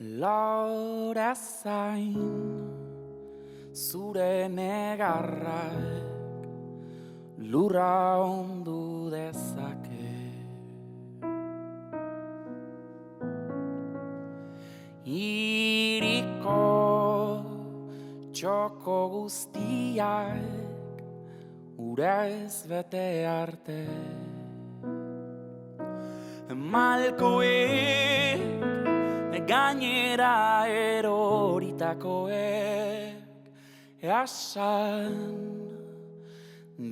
Laura zain zure negarrak lurra ondu dezake. Hiriko txoko guztiak urez bete arte. Malkoek gainera eroritakoek esan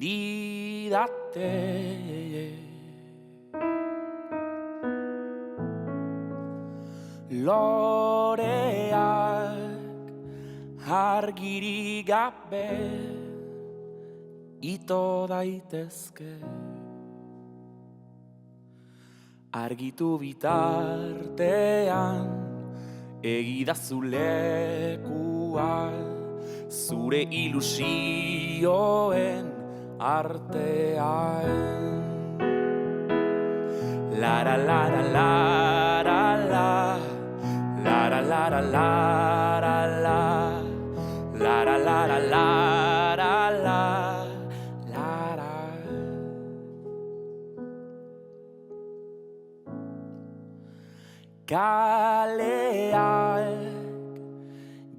didate. Loreak argirik gabe ito daitezke. Argitu bitartean egidazu lekua zure ilusioen artean. Lara lara lara la, lara lara lara la, lara lara lara la, lara. Kaleak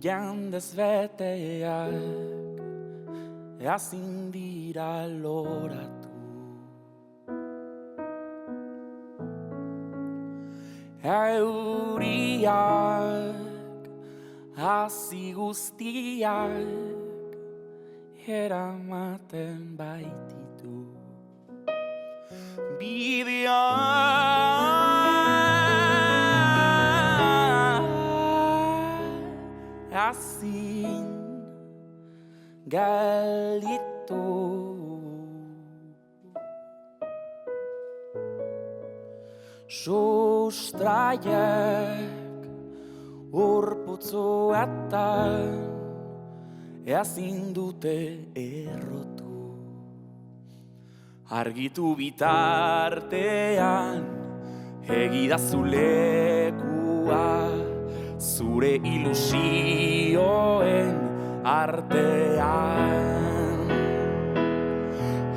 jendez beteak ezin dira loratu. Euriak hazi guztiak eramaten baititu. Ezin gelditu. Sustraiek urputzuetan ezin dute errotu. Argitu bitartean egidazu lekua zure ilusioen artean.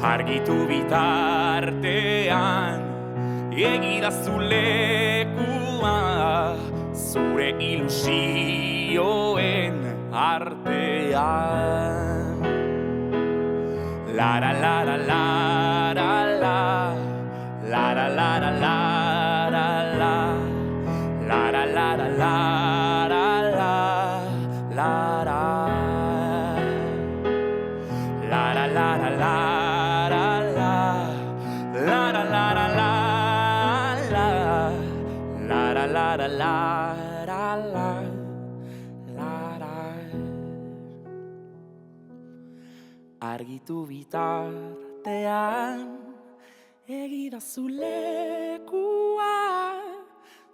Argitu bitartean egidazu lekua zure ilusioen artean. Lara lara lara la, lara lara lara la, lara lara lara la, lara. Lara lara lara la, lara lara lara la, lara lara lara la, lara. Argitu bitartean egidazu lekua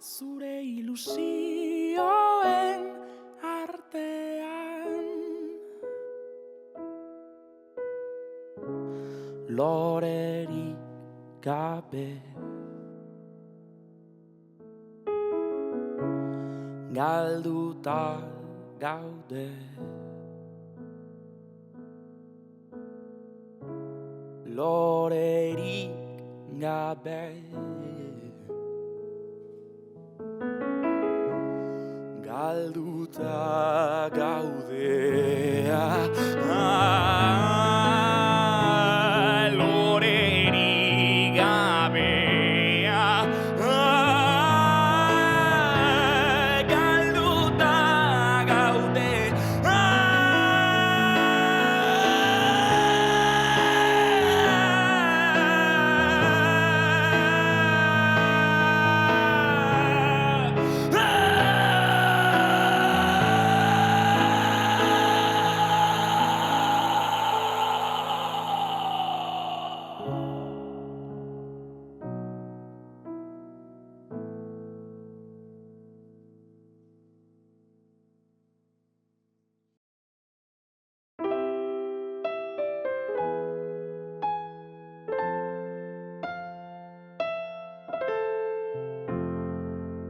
zure ilusioen artean. Lorerik gabe galduta gaude. Lorerik gabe galduta gaude. Lorerik gabe galduta gaude.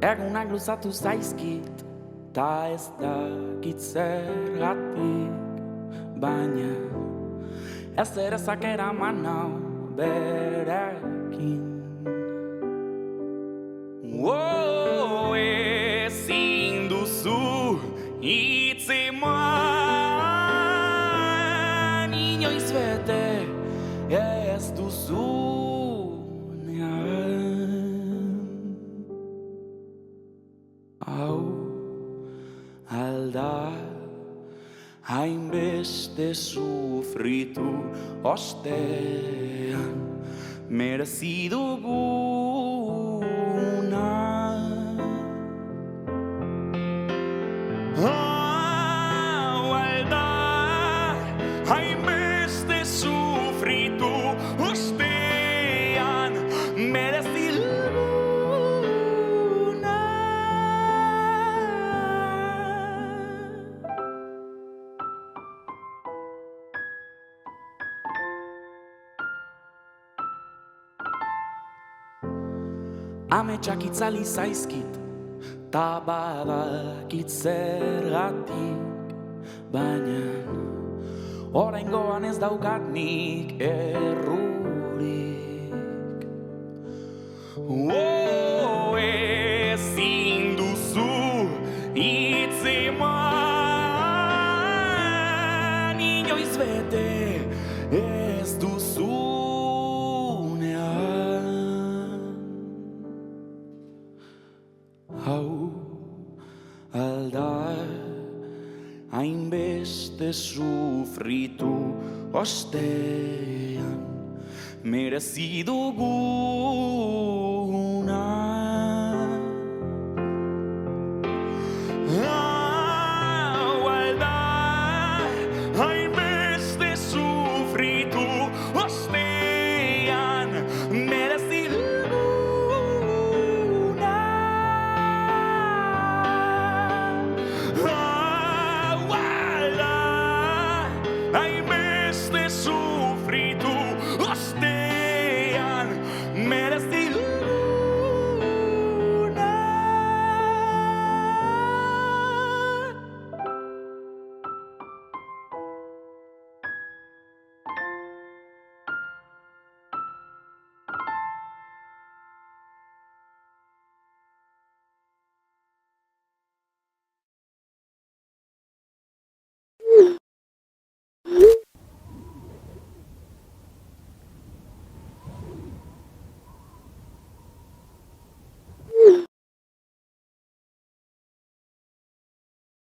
Egunak luzatu zaizkit ta ez dakit zergatik, baina ez erezak eraman nau berekin. Ezin duzu hitz eman, inoiz bete ez duzunean. Hau alda hainbeste sufritu ostean merezi duguna. Hau alda hainbeste sufritu ostean merezi duguna. Ametsak itzali zaizkit, ta badakit zergatik, baina oraingoan ez daukat nik errurik. Ezin duzu hitz eman, inoiz bete ez duzunean. Hau alda hainbeste sufritu ostean merezi dugu.